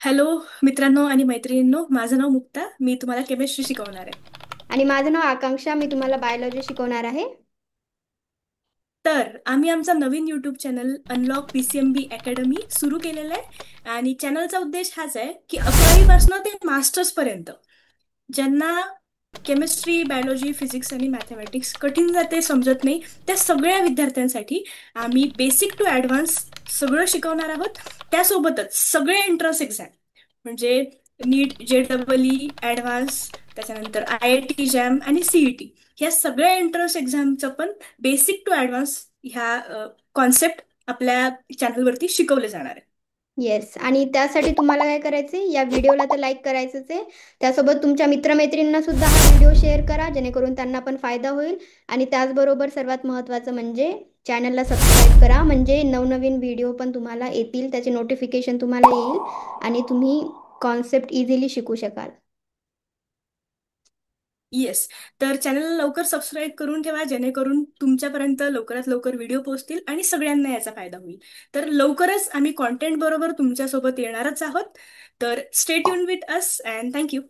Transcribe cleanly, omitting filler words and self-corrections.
Hello मित्रांनो आणि मैत्रिणींनो, माझं नाव मुक्ता. मी तुम्हाला केमिस्ट्री शिकवणार आहे. आणि माझं नाव आकांक्षा. मी तुम्हाला बायोलॉजी शिकवणार आहे. तर आम्ही आमचा नवीन YouTube channel unlock PCMB academy सुरू केलेला आहे आणि चॅनलचा उद्देश हाच आहे की 11वी पासून ते मास्टर्स पर्यंत ज्यांना केमिस्ट्री, बायोलॉजी, फिजिक्स आणि मॅथमॅटिक्स कठीण जाते, समजत नाही, त्या सगळ्या विद्यार्थ्यांसाठी आम्ही बेसिक टू ॲडव्हान्स सगळं शिकवणार आहोत. त्यासोबतच सगळे एंट्रन्स एक्झाम म्हणजे नीट, JEE ॲडव्हान्स, त्याच्यानंतर IIT जॅम आणि CET, ह्या सगळ्या एंट्रन्स एक्झामचं पण बेसिक टू ॲडव्हान्स ह्या कॉन्सेप्ट आपल्या चॅनलवरती शिकवले जाणार आहे. येस, आणि त्यासाठी तुम्हाला काय करायचे, या व्हिडिओला तर लाईक करायचंच आहे. त्यासोबत तुमच्या मित्रमैत्रिणींना सुद्धा हा व्हिडिओ शेअर करा, जेणेकरून त्यांना पण फायदा होईल. आणि त्याचबरोबर सर्वात महत्त्वाचं म्हणजे चॅनलला सबस्क्राईब करा, म्हणजे नवनवीन व्हिडिओ पण तुम्हाला येतील, त्याचे नोटिफिकेशन तुम्हाला येईल आणि तुम्ही कॉन्सेप्ट इझिली शिकू शकाल. येस. तर चॅनलला लवकर सबस्क्राईब करून ठेवा, जेणेकरून तुमच्यापर्यंत लवकरात लवकर व्हिडिओ पोहोचतील आणि सगळ्यांना याचा फायदा होईल. तर लवकरच आम्ही कॉन्टेंट बरोबर तुमच्यासोबत येणारच आहोत. तर stay tune with us and thank you.